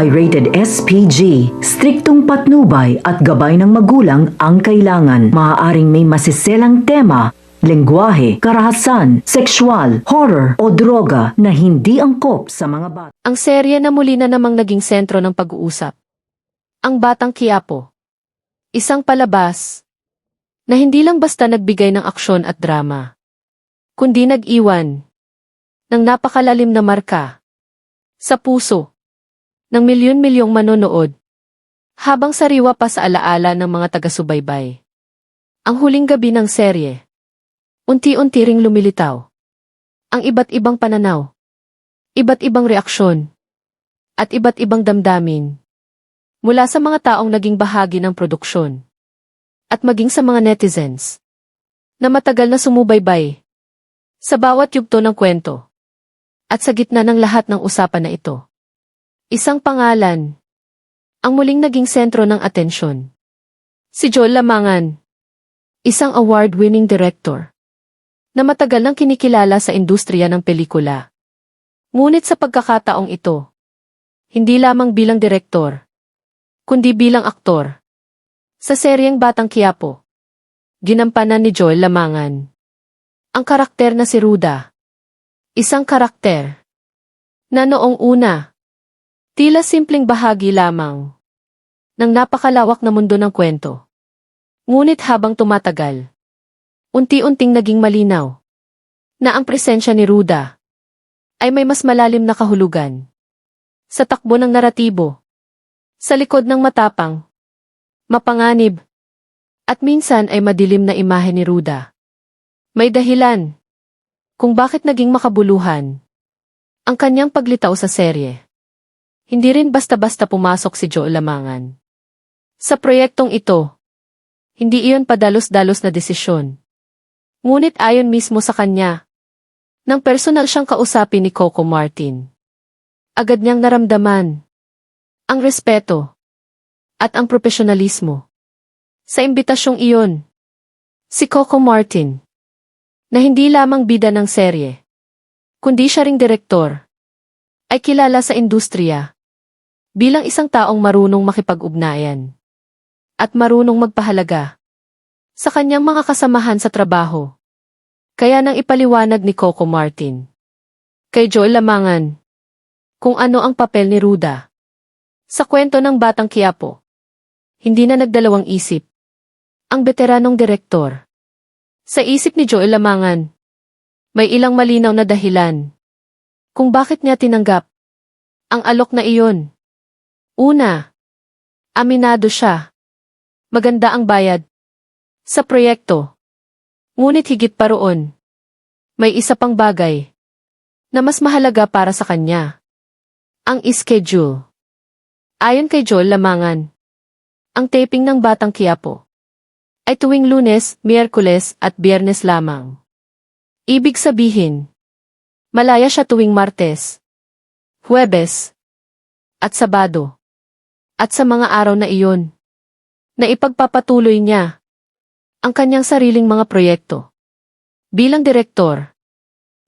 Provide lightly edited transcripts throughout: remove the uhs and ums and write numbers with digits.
ay rated SPG. Striktong patnubay at gabay ng magulang ang kailangan. Maaaring may masiselang tema, lengguwahe, karahasan, sexual, horror o droga na hindi angkop sa mga bata. Ang serye na muli na namang naging sentro ng pag-uusap. Ang Batang Quiapo. Isang palabas na hindi lang basta nagbigay ng aksyon at drama, kundi nag-iwan ng napakalalim na marka sa puso ng milyon-milyong manonood habang sariwa pa sa alaala ng mga taga-subaybay. Ang huling gabi ng serye, unti-unti ring lumilitaw ang iba't ibang pananaw, iba't ibang reaksyon, at iba't ibang damdamin mula sa mga taong naging bahagi ng produksyon at maging sa mga netizens na matagal na sumubaybay sa bawat yugto ng kwento. At sa gitna ng lahat ng usapan na ito, isang pangalan ang muling naging sentro ng atensyon. Si Joel Lamangan, isang award-winning director na matagal nang kinikilala sa industriya ng pelikula. Ngunit sa pagkakataong ito, hindi lamang bilang direktor, kundi bilang aktor. Sa seryeng Batang Quiapo, ginampanan ni Joel Lamangan ang karakter na si Ruda. Isang karakter na noong una, tila simpleng bahagi lamang ng napakalawak na mundo ng kwento. Ngunit habang tumatagal, unti-unting naging malinaw na ang presensya ni Ruda ay may mas malalim na kahulugan sa takbo ng naratibo, sa likod ng matapang, mapanganib, at minsan ay madilim na imahe ni Ruda. May dahilan kung bakit naging makabuluhan ang kanyang paglitaw sa serye. Hindi rin basta-basta pumasok si Joel Lamangan sa proyektong ito. Hindi iyon padalos-dalos na desisyon. Ngunit ayon mismo sa kanya, nang personal siyang kausapin ni Coco Martin, agad niyang naramdaman ang respeto at ang profesionalismo sa imbitasyong iyon. Si Coco Martin, na hindi lamang bida ng serye, kundi siya ring direktor, ay kilala sa industriya bilang isang taong marunong makipag-ugnayan at marunong magpahalaga sa kanyang mga kasamahan sa trabaho. Kaya nang ipaliwanag ni Coco Martin kay Joel Lamangan kung ano ang papel ni Ruda sa kwento ng Batang Quiapo, hindi na nagdalawang isip ang veteranong direktor. Sa isip ni Joel Lamangan, may ilang malinaw na dahilan kung bakit niya tinanggap ang alok na iyon. Una, aminado siya. Maganda ang bayad sa proyekto. Ngunit higit pa roon, may isa pang bagay na mas mahalaga para sa kanya. Ang schedule. Ayon kay Joel Lamangan, ang taping ng Batang Quiapo ay tuwing Lunes, Miyerkules at Biyernes lamang. Ibig sabihin, malaya siya tuwing Martes, Huwebes, at Sabado. At sa mga araw na iyon, na ipagpapatuloy niya ang kanyang sariling mga proyekto bilang direktor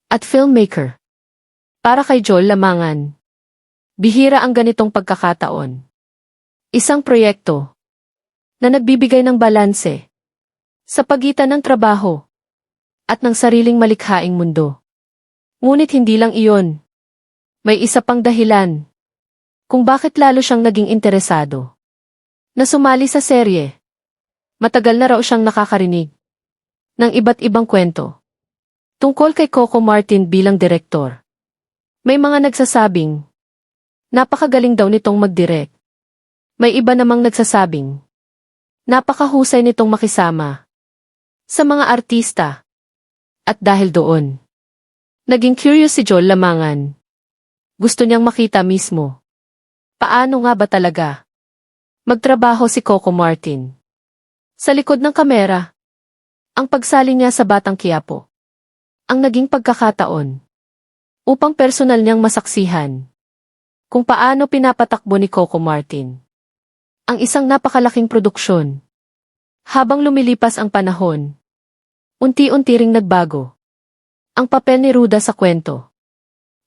at filmmaker. Para kay Joel Lamangan, bihira ang ganitong pagkakataon. Isang proyekto na nagbibigay ng balanse sa pagitan ng trabaho at ng sariling malikhaing mundo. Ngunit hindi lang iyon. May isa pang dahilan kung bakit lalo siyang naging interesado na sumali sa serye. Matagal na raw siyang nakakarinig ng iba't ibang kwento tungkol kay Coco Martin bilang direktor. May mga nagsasabing napakagaling daw nitong mag-direct. May iba namang nagsasabing napakahusay nitong makisama sa mga artista. At dahil doon, naging curious si Joel Lamangan. Gusto niyang makita mismo. Paano nga ba talaga magtrabaho si Coco Martin sa likod ng kamera? Ang pagsali niya sa Batang Quiapo ang naging pagkakataon upang personal niyang masaksihan kung paano pinapatakbo ni Coco Martin ang isang napakalaking produksyon. Habang lumilipas ang panahon, unti-unti ring nagbago ang papel ni Ruda sa kwento.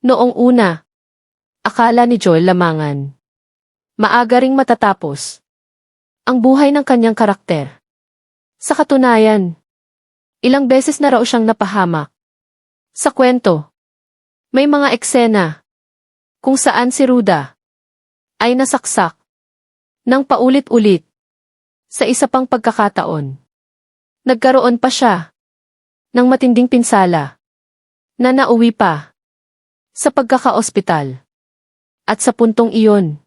Noong una, akala ni Joel Lamangan Maaga ring matatapos ang buhay ng kanyang karakter. Sa katunayan, ilang beses na raw siyang napahamak. Sa kwento, may mga eksena kung saan si Ruda ay nasaksak ng paulit-ulit. Sa isa pang pagkakataon, nagkaroon pa siya ng matinding pinsala na nauwi pa sa pagkakaospital. At sa puntong iyon,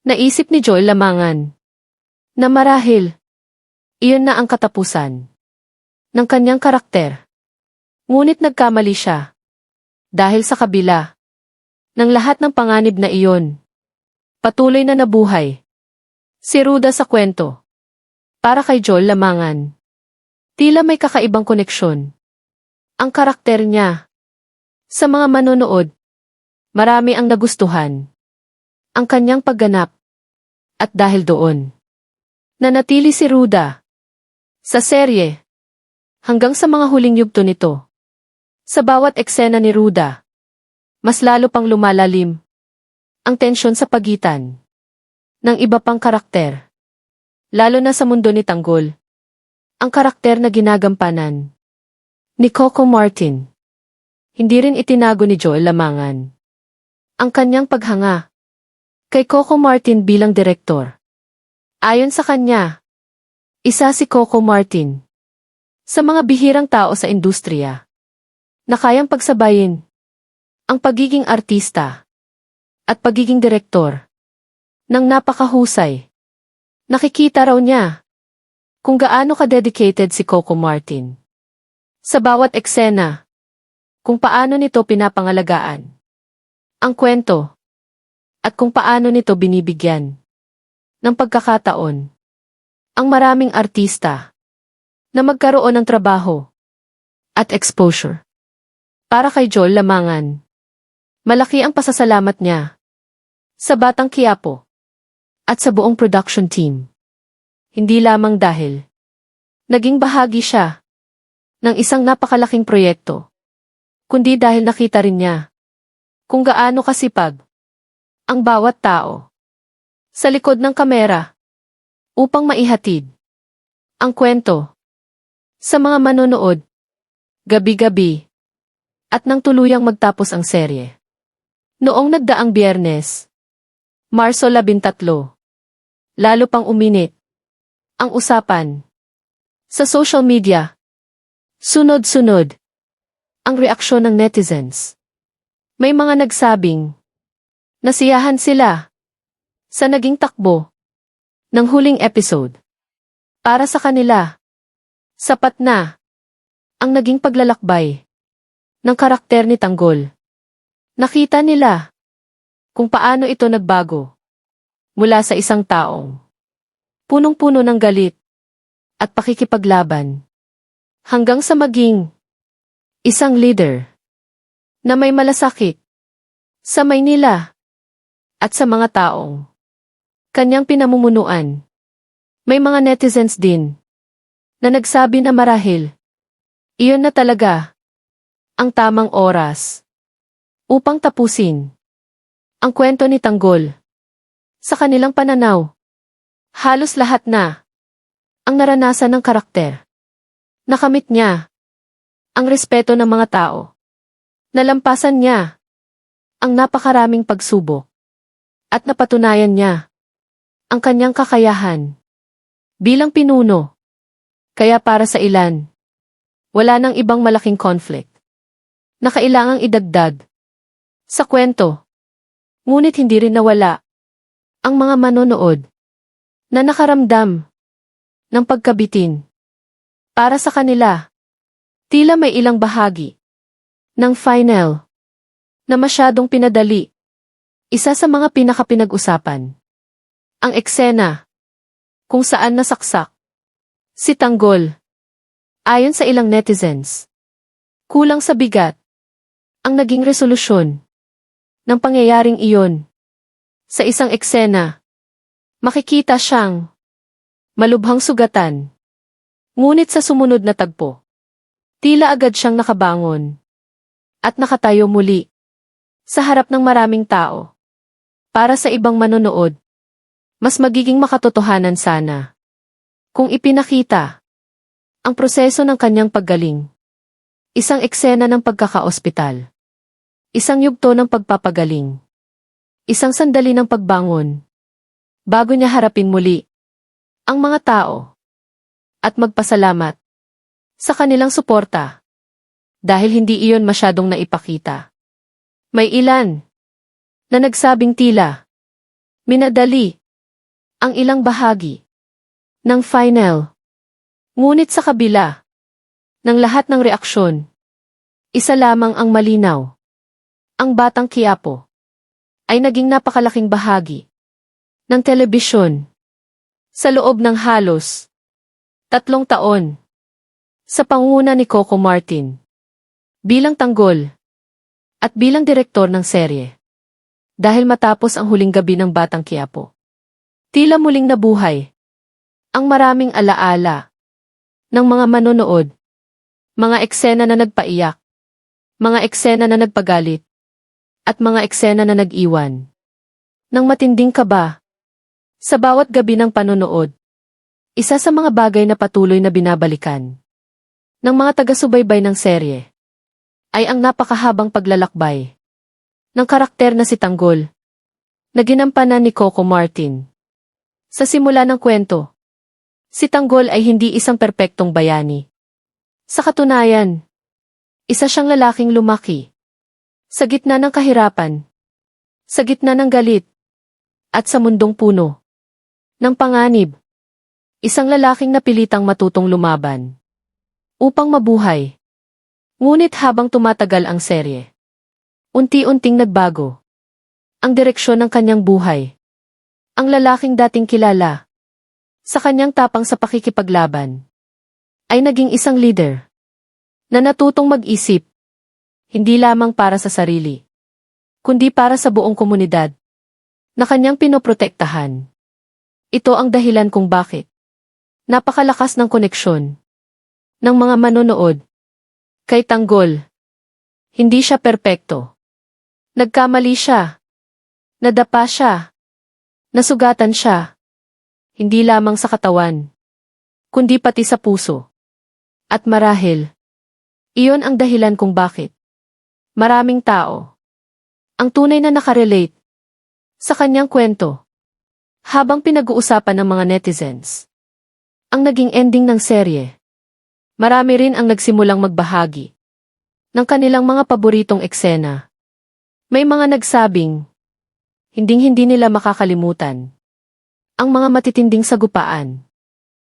naisip ni Joel Lamangan na marahil iyon na ang katapusan ng kanyang karakter. Ngunit nagkamali siya dahil sa kabila ng lahat ng panganib na iyon, patuloy na nabuhay si Ruda sa kwento. Para kay Joel Lamangan, tila may kakaibang koneksyon ang karakter niya. Sa mga manonood, marami ang nagustuhan ang kanyang pagganap. At dahil doon, nanatili si Ruda sa serye hanggang sa mga huling yugto nito. Sa bawat eksena ni Ruda, mas lalo pang lumalalim ang tensyon sa pagitan ng iba pang karakter. Lalo na sa mundo ni Tanggol, ang karakter na ginagampanan ni Coco Martin. Hindi rin itinago ni Joel Lamangan ang kanyang paghanga kay Coco Martin bilang direktor. Ayon sa kanya, isa si Coco Martin sa mga bihirang tao sa industriya na kayang pagsabayin ang pagiging artista at pagiging direktor ng napakahusay. Nakikita raw niya kung gaano ka-dedicated si Coco Martin sa bawat eksena, kung paano nito pinapangalagaan ang kwento, at kung paano nito binibigyan ng pagkakataon ang maraming artista na magkaroon ng trabaho at exposure. Para kay Joel Lamangan, malaki ang pasasalamat niya sa Batang Quiapo at sa buong production team. Hindi lamang dahil naging bahagi siya ng isang napakalaking proyekto, kundi dahil nakita rin niya kung gaano kasipag ang bawat tao sa likod ng kamera upang maihatid ang kwento sa mga manonood gabi-gabi at nang tuluyang magtapos ang serye. Noong nagdaang Biyernes, Marso 13, lalo pang uminit ang usapan sa social media. Sunod-sunod ang reaksyon ng netizens. May mga nagsabing nasiyahan sila sa naging takbo ng huling episode. Para sa kanila, sapat na ang naging paglalakbay ng karakter ni Tanggol. Nakita nila kung paano ito nagbago mula sa isang taong punong-puno ng galit at pakikipaglaban hanggang sa maging isang leader na may malasakit sa Maynila at sa mga taong kanyang pinamumunuan. May mga netizens din na nagsabi na marahil iyon na talaga ang tamang oras upang tapusin ang kwento ni Tanggol. Sa kanilang pananaw, halos lahat na ang naranasan ng karakter. Nakamit niya ang respeto ng mga tao. Nalampasan niya ang napakaraming pagsubok at napatunayan niya ang kanyang kakayahan bilang pinuno. Kaya para sa ilan, wala nang ibang malaking conflict na kailangang idagdag sa kwento. Ngunit hindi rin nawala ang mga manonood na nakaramdam ng pagkabitin. Para sa kanila, tila may ilang bahagi ng final na masyadong pinadali. Isa sa mga pinakapinag-usapan, ang eksena kung saan nasaksak si Tanggol. Ayon sa ilang netizens, kulang sa bigat ang naging resolusyon ng pangyayaring iyon. Sa isang eksena, makikita siyang malubhang sugatan. Ngunit sa sumunod na tagpo, tila agad siyang nakabangon at nakatayo muli sa harap ng maraming tao. Para sa ibang manonood, Mas magiging makatotohanan sana kung ipinakita ang proseso ng kanyang paggaling. Isang eksena ng pagkakaospital. Isang yugto ng pagpapagaling. Isang sandali ng pagbangon. Bago niya harapin muli ang mga tao at magpasalamat sa kanilang suporta dahil hindi iyon masyadong naipakita. May ilan na nagsabing tila minadali ang ilang bahagi ng final. Ngunit sa kabila ng lahat ng reaksyon, isa lamang ang malinaw. Ang Batang Quiapo ay naging napakalaking bahagi ng telebisyon sa loob ng halos 3 taon sa pangunguna ni Coco Martin bilang tanggol at bilang direktor ng serye. Dahil matapos ang huling gabi ng Batang Quiapo, tila muling nabuhay ang maraming alaala ng mga manonood, mga eksena na nagpaiyak, mga eksena na nagpagalit, at mga eksena na nag-iwan ng matinding kaba sa bawat gabi ng panonood. Isa sa mga bagay na patuloy na binabalikan ng mga taga-subaybay ng serye ay ang napakahabang paglalakbay ng karakter na si Tanggol na ginampanan ni Coco Martin. Sa simula ng kwento, si Tanggol ay hindi isang perpektong bayani. Sa katunayan, isa siyang lalaking lumaki sa gitna ng kahirapan, sa gitna ng galit, at sa mundong puno ng panganib. Isang lalaking napilitang matutong lumaban upang mabuhay. Ngunit habang tumatagal ang serye, unti-unting nagbago ang direksyon ng kanyang buhay. Ang lalaking dating kilala sa kanyang tapang sa pakikipaglaban ay naging isang leader na natutong mag-isip hindi lamang para sa sarili, kundi para sa buong komunidad na kanyang pinoprotektahan. Ito ang dahilan kung bakit napakalakas ng koneksyon ng mga manonood kay Tanggol. Hindi siya perpekto. Nagkamali siya. Nadapa siya. Nasugatan siya. Hindi lamang sa katawan, kundi pati sa puso. At marahil, iyon ang dahilan kung bakit maraming tao ang tunay na nakarelate sa kanyang kwento. Habang pinag-uusapan ng mga netizens ang naging ending ng serye, marami rin ang nagsimulang magbahagi ng kanilang mga paboritong eksena. May mga nagsabing hinding-hindi nila makakalimutan ang mga matitinding sagupaan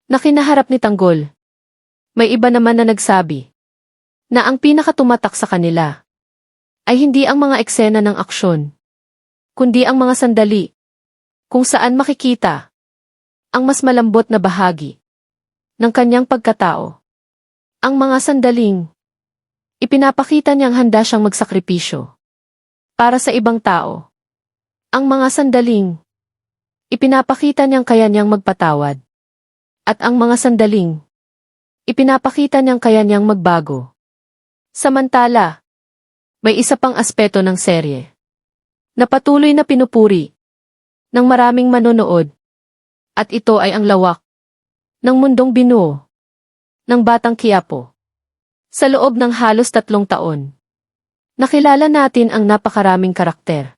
na kinaharap ni Tanggol. May iba naman na nagsabi na ang pinakatumatak sa kanila ay hindi ang mga eksena ng aksyon, kundi ang mga sandali kung saan makikita ang mas malambot na bahagi ng kanyang pagkatao. Ang mga sandaling ipinapakita niyang handa siyang magsakripisyo para sa ibang tao. Ang mga sandaling ipinapakita niyang kaya niyang magpatawad. At ang mga sandaling ipinapakita niyang kaya niyang magbago. Samantala, may isa pang aspeto ng serye na patuloy na pinupuri ng maraming manonood, at ito ay ang lawak ng mundong binuo ng Batang Quiapo. Sa loob ng halos 3 taon, nakilala natin ang napakaraming karakter,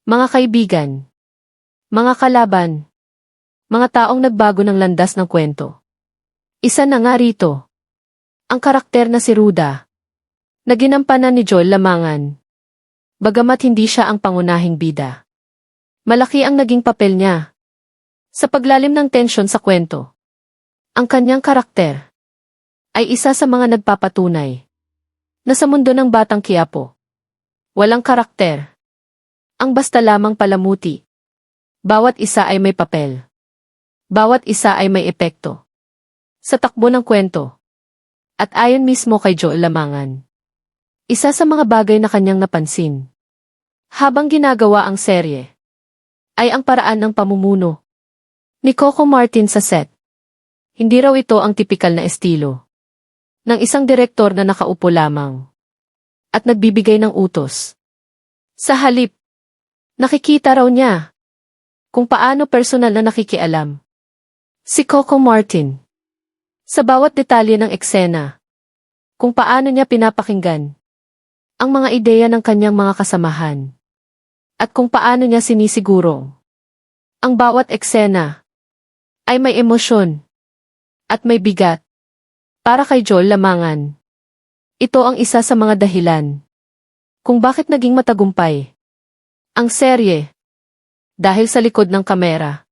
mga kaibigan, mga kalaban, mga taong nagbago ng landas ng kwento. Isa na nga rito, ang karakter na si Ruda, na ginampanan ni Joel Lamangan. Bagamat hindi siya ang pangunahing bida, malaki ang naging papel niya sa paglalim ng tensyon sa kwento. Ang kanyang karakter ay isa sa mga nagpapatunay na sa mundo ng Batang Quiapo, walang karakter ang basta lamang palamuti. Bawat isa ay may papel. Bawat isa ay may epekto sa takbo ng kwento. At ayon mismo kay Joel Lamangan, isa sa mga bagay na kanyang napansin habang ginagawa ang serye ay ang paraan ng pamumuno ni Coco Martin sa set. Hindi raw ito ang tipikal na estilo ng isang direktor na nakaupo lamang at nagbibigay ng utos. Sa halip, nakikita raw niya Kung paano personal na nakikialam. Si Coco Martin. Sa bawat detalye ng eksena. Kung paano niya pinapakinggan ang mga ideya ng kanyang mga kasamahan. At kung paano niya sinisiguro ang bawat eksena ay may emosyon at may bigat. Para kay Joel Lamangan, ito ang isa sa mga dahilan kung bakit naging matagumpay ang serye. Dahil sa likod ng kamera,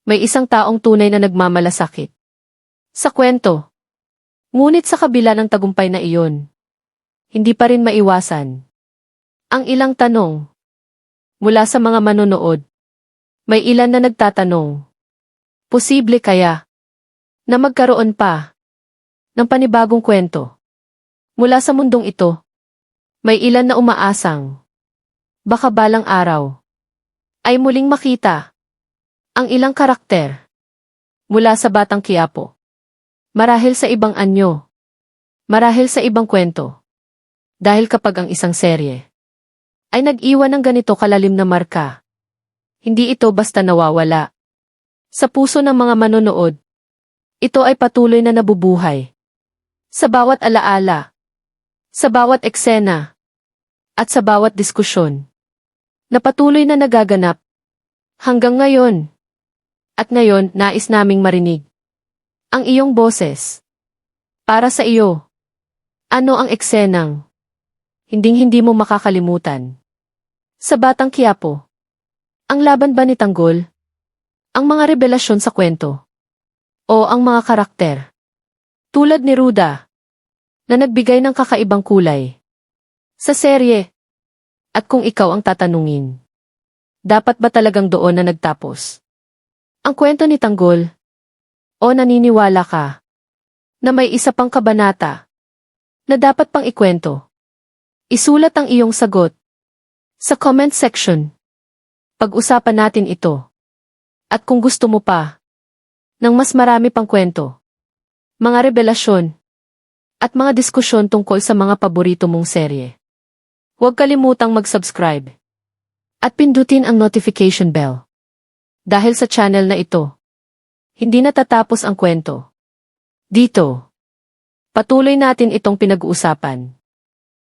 may isang taong tunay na nagmamalasakit sa kwento. Ngunit sa kabila ng tagumpay na iyon, hindi pa rin maiwasan ang ilang tanong mula sa mga manonood. May ilan na nagtatanong, posible kaya na magkaroon pa ng panibagong kwento mula sa mundong ito? May ilan na umaasang baka balang araw ay muling makita ang ilang karakter mula sa Batang Quiapo. Marahil sa ibang anyo, marahil sa ibang kwento. Dahil kapag ang isang serye ay nag-iwan ng ganito kalalim na marka, hindi ito basta nawawala sa puso ng mga manonood. Ito ay patuloy na nabubuhay sa bawat alaala, sa bawat eksena, at sa bawat diskusyon na patuloy na nagaganap hanggang ngayon. At ngayon, nais naming marinig ang iyong boses. Para sa iyo, ano ang eksenang hinding-hindi mo makakalimutan sa Batang Quiapo? Ang laban ba ni Tanggol? Ang mga revelasyon sa kwento? O ang mga karakter tulad ni Ruda na nagbigay ng kakaibang kulay sa serye? At kung ikaw ang tatanungin, dapat ba talagang doon na nagtapos ang kwento ni Tanggol? O naniniwala ka na may isa pang kabanata na dapat pang ikwento? Isulat ang iyong sagot sa comment section. Pag-usapan natin ito. At kung gusto mo pa ng mas marami pang kwento, mga revelasyon, at mga diskusyon tungkol sa mga paborito mong serye, huwag kalimutang mag-subscribe at pindutin ang notification bell. Dahil sa channel na ito, hindi natatapos ang kwento. Dito, patuloy natin itong pinag-uusapan.